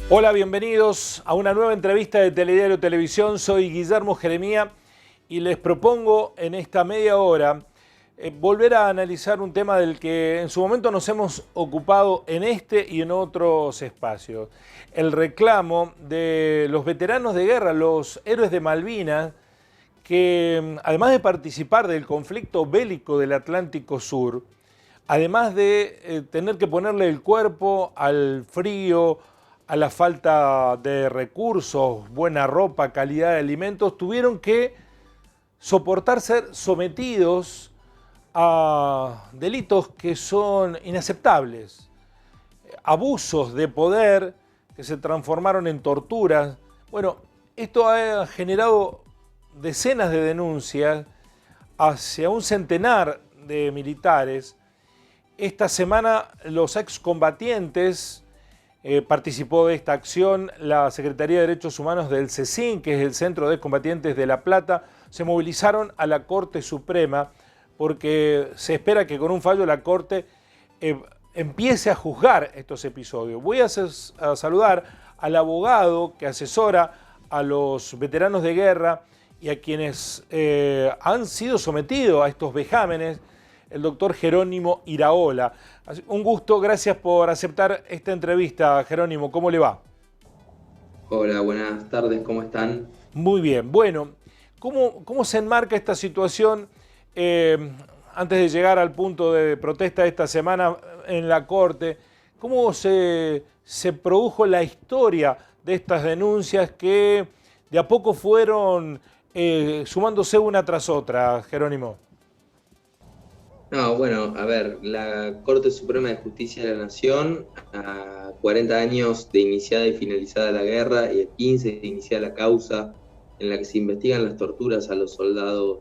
Hola, bienvenidos a una nueva entrevista de Telediario Televisión. Soy Guillermo Jeremía y les propongo en esta media hora volver a analizar un tema del que en su momento nos hemos ocupado en este y en otros espacios. El reclamo de los veteranos de guerra, los héroes de Malvinas, que además de participar del conflicto bélico del Atlántico Sur, además de tener que ponerle el cuerpo al frío, a la falta de recursos, buena ropa, calidad de alimentos, tuvieron que soportar ser sometidos a delitos que son inaceptables, abusos de poder que se transformaron en torturas. Bueno, esto ha generado decenas de denuncias hacia un centenar de militares. Esta semana los excombatientes participó de esta acción la Secretaría de Derechos Humanos del CECIN, que es el Centro de Excombatientes de La Plata. Se movilizaron a la Corte Suprema porque se espera que con un fallo la Corte empiece a juzgar estos episodios. Voy a saludar al abogado que asesora a los veteranos de guerra y a quienes han sido sometidos a estos vejámenes, el doctor Jerónimo Iraola. Un gusto, gracias por aceptar esta entrevista, Jerónimo. ¿Cómo le va? Hola, buenas tardes, ¿cómo están? Muy bien. Bueno, ¿cómo se enmarca esta situación antes de llegar al punto de protesta esta semana en la Corte? ¿Cómo se produjo la historia de estas denuncias que de a poco fueron sumándose una tras otra, Jerónimo? No, bueno, a ver, la Corte Suprema de Justicia de la Nación, a 40 años de iniciada y finalizada la guerra y a 15 de iniciada la causa en la que se investigan las torturas a los soldados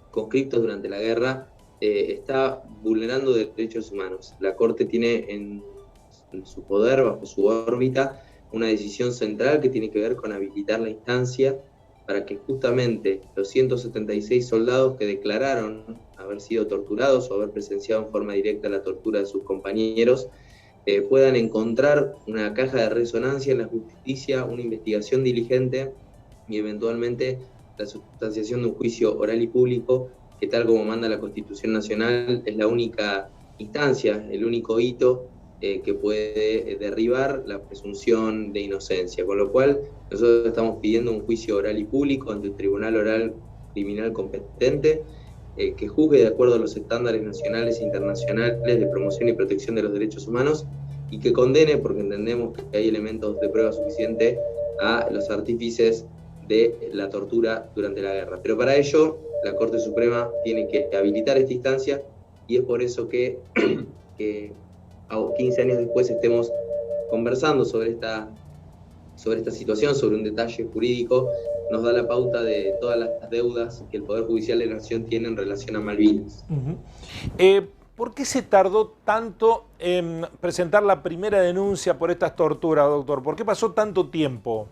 conscriptos durante la guerra, está vulnerando derechos humanos. La Corte tiene en su poder, bajo su órbita, una decisión central que tiene que ver con habilitar la instancia para que justamente los 176 soldados que declararon haber sido torturados o haber presenciado en forma directa la tortura de sus compañeros puedan encontrar una caja de resonancia en la justicia, una investigación diligente y eventualmente la sustanciación de un juicio oral y público que, tal como manda la Constitución Nacional, es la única instancia, el único hito que puede derribar la presunción de inocencia, con lo cual nosotros estamos pidiendo un juicio oral y público ante el Tribunal Oral Criminal competente que juzgue de acuerdo a los estándares nacionales e internacionales de promoción y protección de los derechos humanos y que condene, porque entendemos que hay elementos de prueba suficiente, a los artífices de la tortura durante la guerra. Pero para ello la Corte Suprema tiene que habilitar esta instancia y es por eso que 15 años después estemos conversando sobre esta situación, sobre un detalle jurídico, nos da la pauta de todas las deudas que el Poder Judicial de la Nación tiene en relación a Malvinas. ¿Por qué se tardó tanto en presentar la primera denuncia por estas torturas, doctor? ¿Por qué pasó tanto tiempo?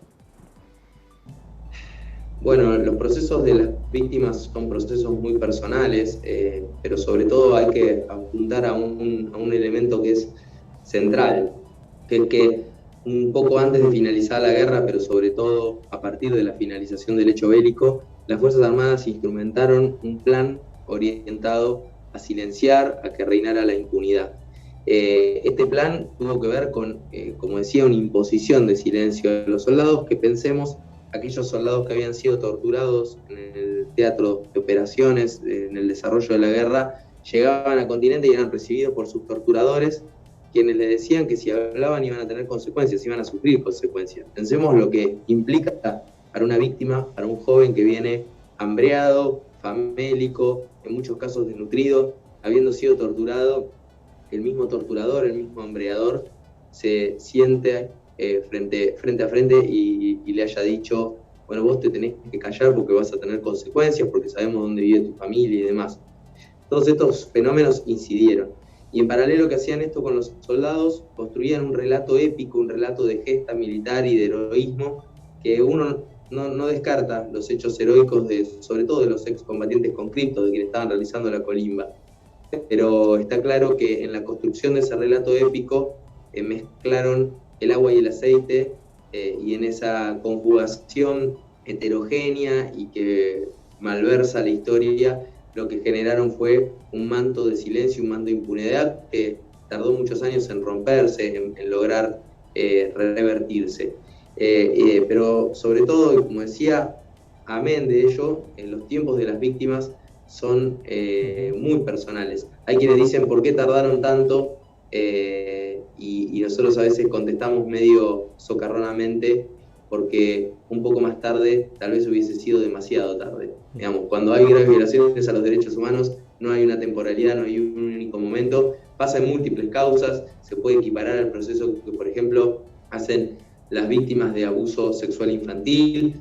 Bueno, los procesos de las víctimas son procesos muy personales, pero sobre todo hay que apuntar a un elemento que es central, que es que un poco antes de finalizar la guerra, pero sobre todo a partir de la finalización del hecho bélico, las Fuerzas Armadas instrumentaron un plan orientado a silenciar, a que reinara la impunidad. Este plan tuvo que ver con, como decía, una imposición de silencio a los soldados, que pensemos aquellos soldados que habían sido torturados en el teatro de operaciones, en el desarrollo de la guerra, llegaban al continente y eran recibidos por sus torturadores, quienes les decían que si hablaban iban a tener consecuencias, iban a sufrir consecuencias. Pensemos lo que implica para una víctima, para un joven que viene hambreado, famélico, en muchos casos desnutrido, habiendo sido torturado, el mismo torturador, el mismo hambreador, se siente frente a frente y le haya dicho, bueno, vos te tenés que callar porque vas a tener consecuencias, porque sabemos dónde vive tu familia y demás. Todos estos fenómenos incidieron. Y en paralelo que hacían esto con los soldados, construían un relato épico, un relato de gesta militar y de heroísmo, que uno no descarta los hechos heroicos, sobre todo de los excombatientes conscriptos, de quienes estaban realizando la colimba. Pero está claro que en la construcción de ese relato épico mezclaron el agua y el aceite y en esa conjugación heterogénea y que malversa la historia, lo que generaron fue un manto de silencio, un manto de impunidad que tardó muchos años en romperse, en lograr revertirse. Pero sobre todo, como decía, amén de ello, los tiempos de las víctimas son muy personales. Hay quienes dicen, ¿por qué tardaron tanto? Y nosotros a veces contestamos medio socarronamente, porque un poco más tarde tal vez hubiese sido demasiado tarde. Digamos, cuando hay graves violaciones a los derechos humanos, no hay una temporalidad, no hay un único momento, pasa en múltiples causas, se puede equiparar al proceso que, por ejemplo, hacen las víctimas de abuso sexual infantil,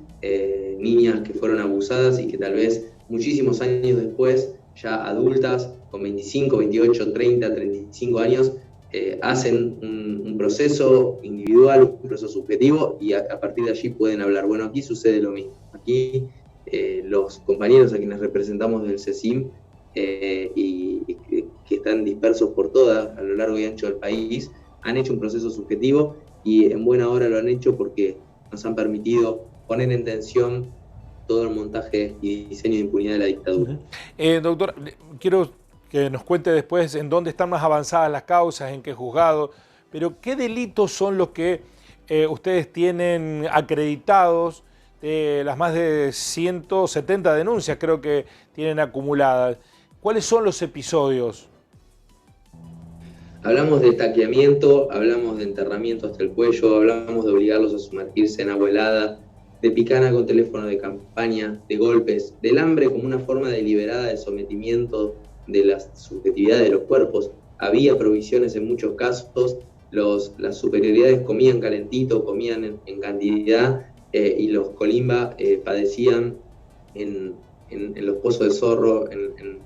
niñas que fueron abusadas y que tal vez muchísimos años después, ya adultas, con 25, 28, 30, 35 años, hacen un proceso individual, un proceso subjetivo, y a partir de allí pueden hablar. Bueno, aquí sucede lo mismo. Aquí los compañeros a quienes representamos del CECIM y que están dispersos por a lo largo y ancho del país, han hecho un proceso subjetivo y en buena hora lo han hecho porque nos han permitido poner en tensión todo el montaje y diseño de impunidad de la dictadura. Doctor, quiero que nos cuente después en dónde están más avanzadas las causas, en qué juzgado, pero ¿qué delitos son los que ustedes tienen acreditados de las más de 170 denuncias creo que tienen acumuladas? ¿Cuáles son los episodios? Hablamos de taqueamiento, hablamos de enterramiento hasta el cuello, hablamos de obligarlos a sumergirse en agua helada, de picana con teléfono de campaña, de golpes, del hambre como una forma deliberada de sometimiento de la subjetividad de los cuerpos. Había provisiones en muchos casos, las superioridades comían calentito, comían en cantidad, y los colimba padecían en los pozos de zorro, en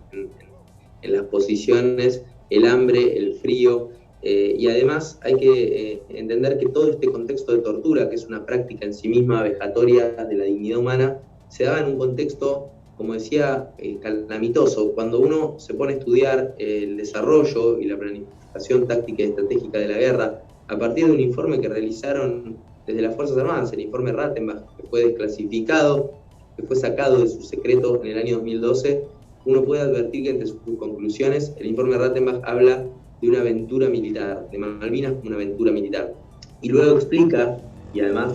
las posiciones, el hambre, el frío, y además hay que entender que todo este contexto de tortura, que es una práctica en sí misma vejatoria de la dignidad humana, se daba en un contexto, como decía, calamitoso. Cuando uno se pone a estudiar el desarrollo y la planificación táctica y estratégica de la guerra, a partir de un informe que realizaron desde las Fuerzas Armadas, el informe Rattenbach, que fue desclasificado, que fue sacado de su secreto en el año 2012, uno puede advertir que entre sus conclusiones el informe Rattenbach habla de una aventura militar, de Malvinas como una aventura militar. Y luego explica, y además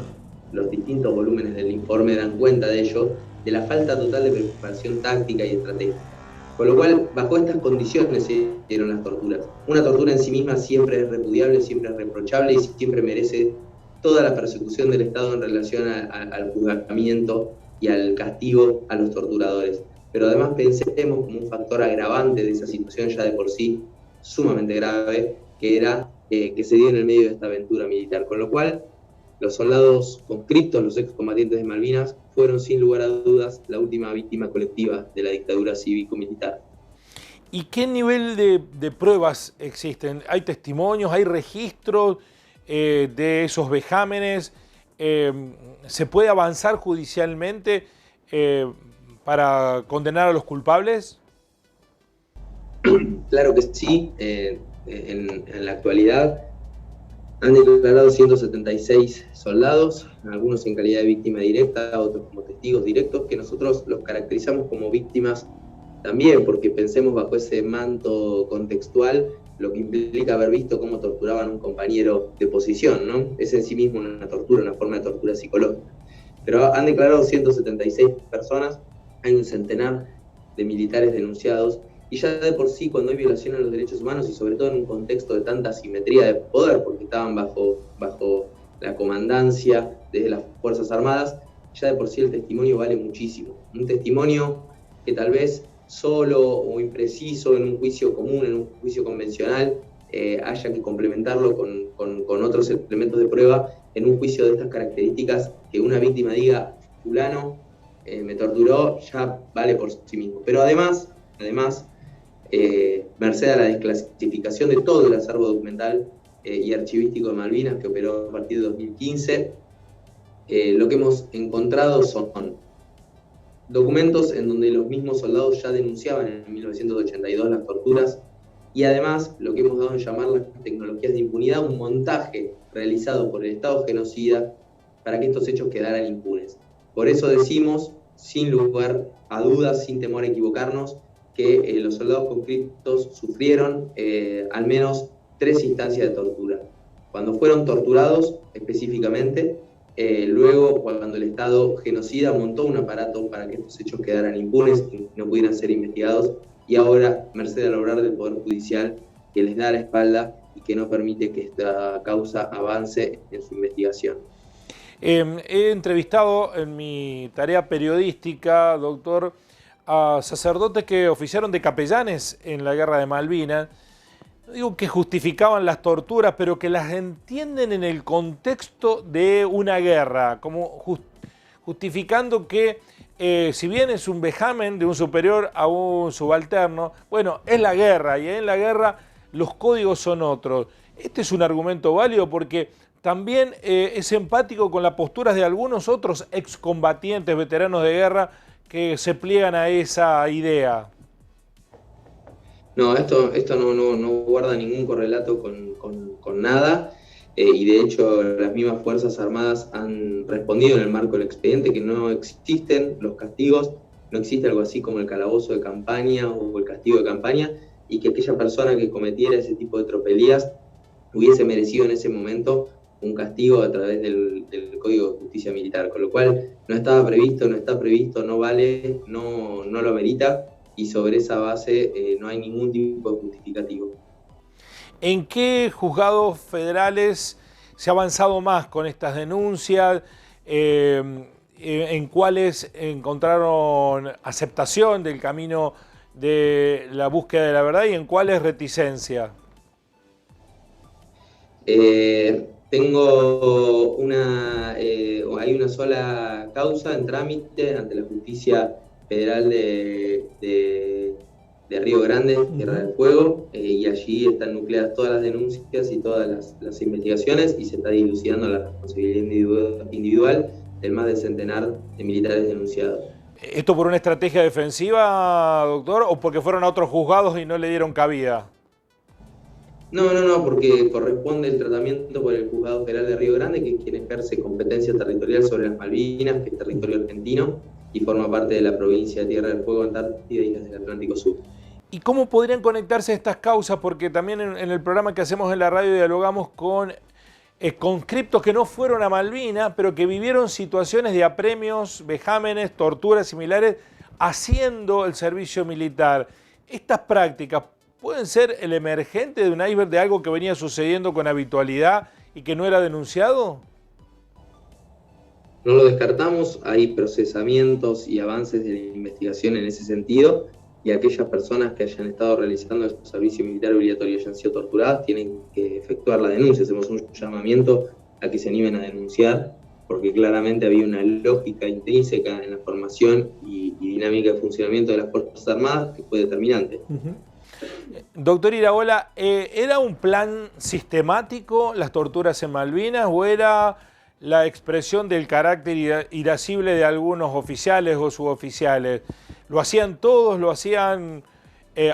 los distintos volúmenes del informe dan cuenta de ello, de la falta total de preparación táctica y estratégica. Con lo cual, bajo estas condiciones se dieron las torturas. Una tortura en sí misma siempre es repudiable, siempre es reprochable y siempre merece toda la persecución del Estado en relación al juzgamiento y al castigo a los torturadores. Pero además pensemos como un factor agravante de esa situación ya de por sí sumamente grave, que era que se dio en el medio de esta aventura militar. Con lo cual, los soldados conscriptos, los excombatientes de Malvinas, fueron sin lugar a dudas la última víctima colectiva de la dictadura cívico-militar. ¿Y qué nivel de pruebas existen? ¿Hay testimonios, hay registros de esos vejámenes? ¿Se puede avanzar judicialmente para condenar a los culpables? Claro que sí. En la actualidad han declarado 176 soldados, algunos en calidad de víctima directa, otros como testigos directos, que nosotros los caracterizamos como víctimas también, porque pensemos bajo ese manto contextual lo que implica haber visto cómo torturaban a un compañero de posición, ¿no? Es en sí mismo una tortura, una forma de tortura psicológica. Pero han declarado 176 personas, hay un centenar de militares denunciados, y ya de por sí cuando hay violación a los derechos humanos y sobre todo en un contexto de tanta asimetría de poder, porque estaban bajo la comandancia de las Fuerzas Armadas, ya de por sí el testimonio vale muchísimo. Un testimonio que tal vez solo o impreciso en un juicio común, en un juicio convencional, haya que complementarlo con otros elementos de prueba en un juicio de estas características, que una víctima diga, fulano me torturó, ya vale por sí mismo. Pero además, merced a la desclasificación de todo el acervo documental y archivístico de Malvinas, que operó a partir de 2015, lo que hemos encontrado son documentos en donde los mismos soldados ya denunciaban en 1982 las torturas, y además lo que hemos dado en llamar las tecnologías de impunidad, un montaje realizado por el Estado genocida para que estos hechos quedaran impunes. Por eso decimos, sin lugar a dudas, sin temor a equivocarnos, que los soldados conscriptos sufrieron al menos 3 instancias de tortura. Cuando fueron torturados específicamente, luego cuando el Estado genocida montó un aparato para que estos hechos quedaran impunes y no pudieran ser investigados, y ahora, merced al obrar del Poder Judicial, que les da la espalda y que no permite que esta causa avance en su investigación. He entrevistado en mi tarea periodística, doctor, a sacerdotes que oficiaron de capellanes en la Guerra de Malvinas. No digo que justificaban las torturas, pero que las entienden en el contexto de una guerra, como justificando que si bien es un vejamen de un superior a un subalterno, bueno, es la guerra y en la guerra los códigos son otros. Este es un argumento válido porque también es empático con las posturas de algunos otros excombatientes, veteranos de guerra, que se pliegan a esa idea. No, esto no guarda ningún correlato con nada, y de hecho las mismas Fuerzas Armadas han respondido en el marco del expediente que no existen los castigos, no existe algo así como el calabozo de campaña o el castigo de campaña, y que aquella persona que cometiera ese tipo de tropelías hubiese merecido en ese momento un castigo a través del Código de Justicia Militar, con lo cual no estaba previsto, no está previsto, no vale, no lo amerita, y sobre esa base no hay ningún tipo de justificativo. ¿En qué juzgados federales se ha avanzado más con estas denuncias? ¿En cuáles encontraron aceptación del camino de la búsqueda de la verdad y en cuáles reticencia? Hay una sola causa en trámite ante la Justicia Federal de Río Grande, Tierra del Fuego, y allí están nucleadas todas las denuncias y todas las investigaciones, y se está dilucidando la responsabilidad individual del más de centenar de militares denunciados. ¿Esto por una estrategia defensiva, doctor, o porque fueron a otros juzgados y no le dieron cabida? No, porque corresponde el tratamiento por el Juzgado Federal de Río Grande, que es quien ejerce competencia territorial sobre las Malvinas, que es territorio argentino, y forma parte de la provincia de Tierra del Fuego, Antártida y Islas del Atlántico Sur. ¿Y cómo podrían conectarse estas causas? Porque también en el programa que hacemos en la radio dialogamos con conscriptos que no fueron a Malvinas, pero que vivieron situaciones de apremios, vejámenes, torturas similares, haciendo el servicio militar. Estas prácticas pueden ser el emergente de un iceberg de algo que venía sucediendo con habitualidad y que no era denunciado. No lo descartamos, hay procesamientos y avances de la investigación en ese sentido, y aquellas personas que hayan estado realizando el servicio militar obligatorio y hayan sido torturadas tienen que efectuar la denuncia. Hacemos un llamamiento a que se animen a denunciar, porque claramente había una lógica intrínseca en la formación y dinámica de funcionamiento de las Fuerzas Armadas que fue determinante. Doctor Iraola, ¿era un plan sistemático las torturas en Malvinas o era la expresión del carácter irascible de algunos oficiales o suboficiales? ¿Lo hacían todos? ¿Lo hacían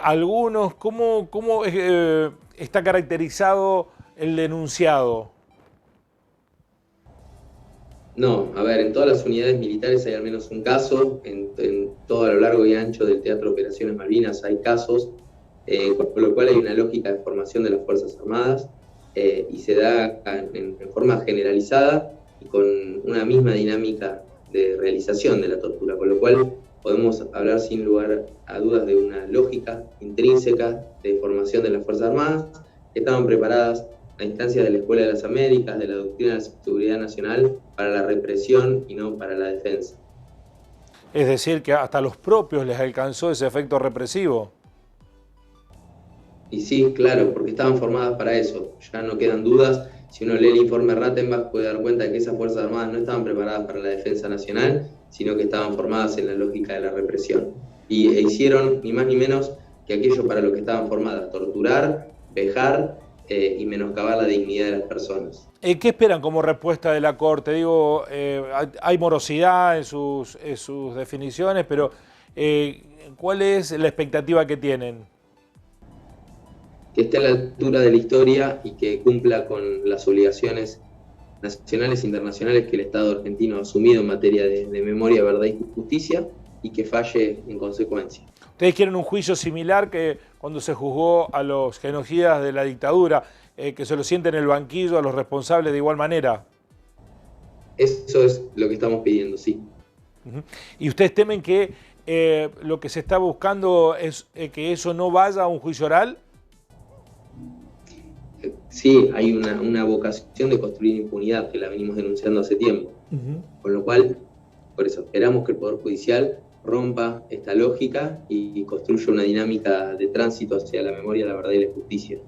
algunos? ¿Cómo está caracterizado el denunciado? No, a ver, en todas las unidades militares hay al menos un caso, en todo a lo largo y ancho del Teatro de Operaciones Malvinas hay casos, con lo cual hay una lógica de formación de las Fuerzas Armadas, y se da en forma generalizada y con una misma dinámica de realización de la tortura, con lo cual podemos hablar sin lugar a dudas de una lógica intrínseca de formación de las Fuerzas Armadas que estaban preparadas a instancias de la Escuela de las Américas, de la doctrina de la seguridad nacional, para la represión y no para la defensa. Es decir, que hasta los propios les alcanzó ese efecto represivo. Y sí, claro, porque estaban formadas para eso, ya no quedan dudas. Si uno lee el informe Rattenbach puede dar cuenta de que esas Fuerzas Armadas no estaban preparadas para la defensa nacional, sino que estaban formadas en la lógica de la represión. Y hicieron ni más ni menos que aquello para lo que estaban formadas: torturar, vejar y menoscabar la dignidad de las personas. ¿Qué esperan como respuesta de la Corte? Digo, hay morosidad en sus definiciones, pero ¿cuál es la expectativa que tienen? Que esté a la altura de la historia y que cumpla con las obligaciones nacionales e internacionales que el Estado argentino ha asumido en materia de memoria, verdad y justicia, y que falle en consecuencia. ¿Ustedes quieren un juicio similar que cuando se juzgó a los genocidas de la dictadura, que se lo siente en el banquillo a los responsables de igual manera? Eso es lo que estamos pidiendo, sí. ¿Y ustedes temen que lo que se está buscando es que eso no vaya a un juicio oral? Sí, hay una vocación de construir impunidad que la venimos denunciando hace tiempo. Con lo cual, por eso, esperamos que el Poder Judicial rompa esta lógica y construya una dinámica de tránsito hacia la memoria, la verdad y la justicia.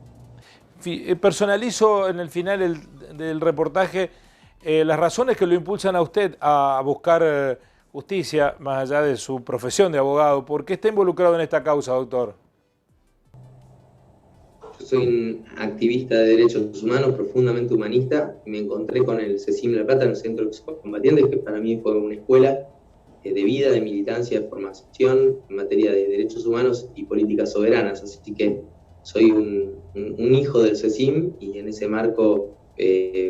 Personalizo en el final del reportaje las razones que lo impulsan a usted a buscar justicia, más allá de su profesión de abogado. ¿Por qué está involucrado en esta causa, doctor? Yo soy un activista de derechos humanos, profundamente humanista, y me encontré con el CECIM La Plata, en el Centro de Excombatientes, que para mí fue una escuela de vida, de militancia, de formación en materia de derechos humanos y políticas soberanas. Así que soy un hijo del CECIM y en ese marco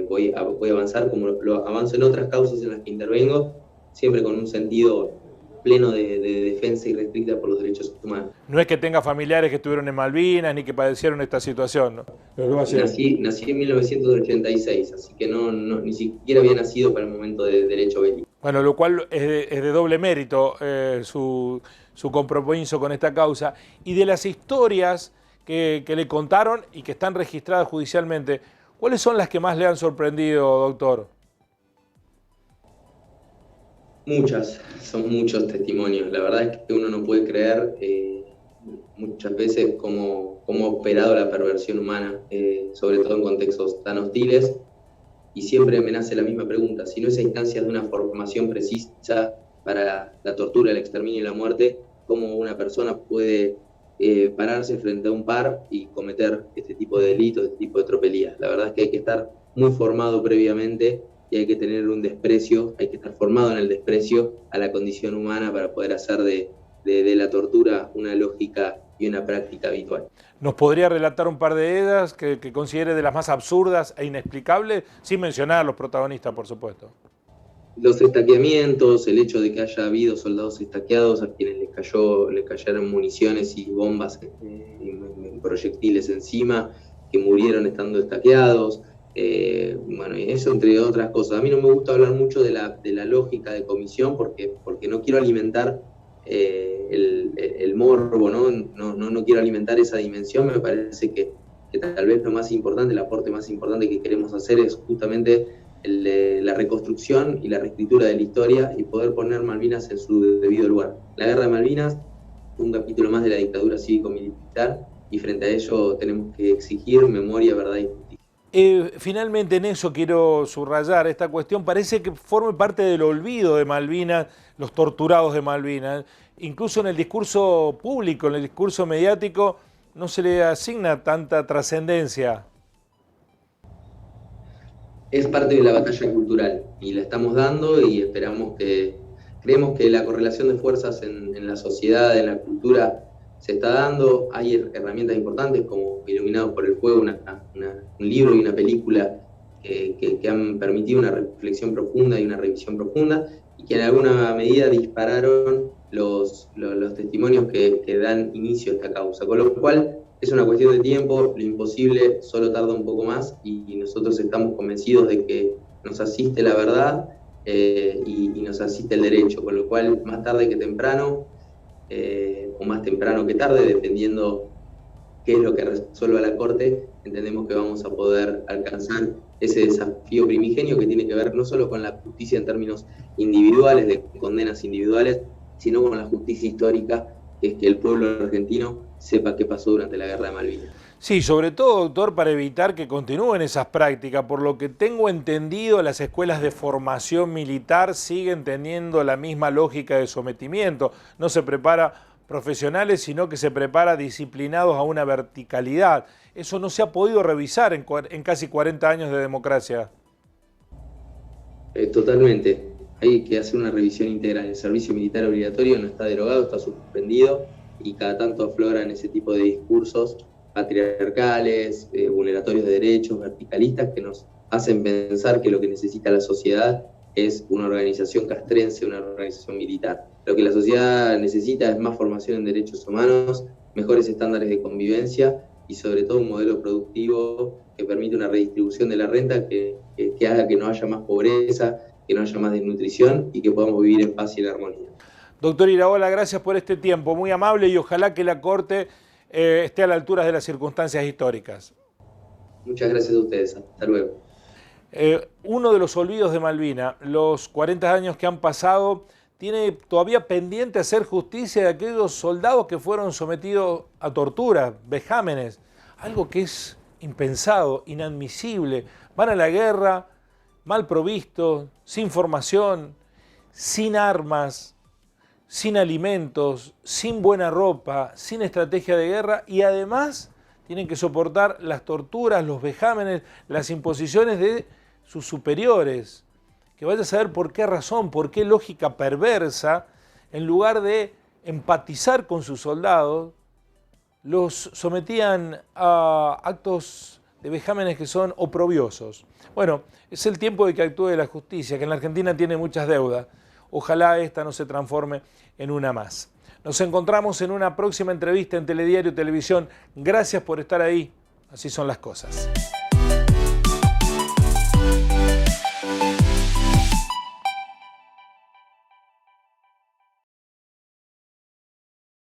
voy a avanzar como lo avanzo en otras causas en las que intervengo, siempre con un sentido pleno de defensa irrestricta por los derechos humanos. No es que tenga familiares que estuvieron en Malvinas ni que padecieron esta situación, ¿no? Nací en 1986, así que ni siquiera había nacido para el momento de derecho bélico. Bueno, lo cual es de doble mérito su compromiso con esta causa. Y de las historias que le contaron y que están registradas judicialmente, ¿cuáles son las que más le han sorprendido, doctor? Son muchos testimonios. La verdad es que uno no puede creer muchas veces cómo ha operado la perversión humana, sobre todo en contextos tan hostiles. Y siempre me nace la misma pregunta: si no es a instancias de una formación precisa para la tortura, el exterminio y la muerte, ¿cómo una persona puede pararse frente a un par y cometer este tipo de delitos, este tipo de tropelías? La verdad es que hay que estar muy formado previamente y hay que tener un desprecio, hay que estar formado en el desprecio a la condición humana para poder hacer de la tortura una lógica y una práctica habitual. ¿Nos podría relatar un par de ellas que considere de las más absurdas e inexplicables, sin mencionar a los protagonistas, por supuesto? Los estaqueamientos, el hecho de que haya habido soldados estaqueados a quienes les cayeron municiones y bombas y proyectiles encima, que murieron estando estaqueados. Bueno, y eso entre otras cosas. A mí no me gusta hablar mucho de la lógica de comisión porque no quiero alimentar el morbo, no quiero alimentar esa dimensión. Me parece que tal vez lo más importante, el aporte más importante que queremos hacer es justamente la reconstrucción y la reescritura de la historia y poder poner Malvinas en su debido lugar. La Guerra de Malvinas fue un capítulo más de la dictadura cívico-militar y frente a ello tenemos que exigir memoria, verdad y justicia. Finalmente en eso quiero subrayar esta cuestión. Parece que forme parte del olvido de Malvinas, los torturados de Malvinas. Incluso en el discurso público, en el discurso mediático, no se le asigna tanta trascendencia. Es parte de la batalla cultural y la estamos dando y creemos que la correlación de fuerzas en la sociedad, en la cultura, se está dando. Hay herramientas importantes como Iluminados por el Fuego, un libro y una película que han permitido una reflexión profunda y una revisión profunda y que en alguna medida dispararon los testimonios que dan inicio a esta causa. Con lo cual es una cuestión de tiempo, lo imposible solo tarda un poco más y nosotros estamos convencidos de que nos asiste la verdad y nos asiste el derecho, con lo cual más tarde que temprano, o más temprano que tarde, dependiendo qué es lo que resuelva la Corte, entendemos que vamos a poder alcanzar ese desafío primigenio que tiene que ver no solo con la justicia en términos individuales, de condenas individuales, sino con la justicia histórica, que es que el pueblo argentino sepa qué pasó durante la Guerra de Malvinas. Sí, sobre todo, doctor, para evitar que continúen esas prácticas. Por lo que tengo entendido, las escuelas de formación militar siguen teniendo la misma lógica de sometimiento. No se prepara profesionales, sino que se prepara disciplinados a una verticalidad. Eso no se ha podido revisar en casi 40 años de democracia. Totalmente. Hay que hacer una revisión integral. El servicio militar obligatorio no está derogado, está suspendido y cada tanto afloran ese tipo de discursos patriarcales, vulneratorios de derechos, verticalistas, que nos hacen pensar que lo que necesita la sociedad es una organización castrense, una organización militar. Lo que la sociedad necesita es más formación en derechos humanos, mejores estándares de convivencia y sobre todo un modelo productivo que permite una redistribución de la renta que haga que no haya más pobreza, que no haya más desnutrición y que podamos vivir en paz y en armonía. Doctor Iraola, gracias por este tiempo, muy amable, y ojalá que la Corte esté a la altura de las circunstancias históricas. Muchas gracias a ustedes. Hasta luego. Uno de los olvidos de Malvinas, los 40 años que han pasado, tiene todavía pendiente hacer justicia de aquellos soldados que fueron sometidos a tortura, vejámenes, algo que es impensado, inadmisible. Van a la guerra mal provistos, sin formación, sin armas, sin alimentos, sin buena ropa, sin estrategia de guerra, y además tienen que soportar las torturas, los vejámenes, las imposiciones de sus superiores, que vaya a saber por qué razón, por qué lógica perversa, en lugar de empatizar con sus soldados, los sometían a actos de vejámenes que son oprobiosos. Bueno, es el tiempo de que actúe la justicia, que en la Argentina tiene muchas deudas. Ojalá esta no se transforme en una más. Nos encontramos en una próxima entrevista en Telediario Televisión. Gracias por estar ahí. Así son las cosas.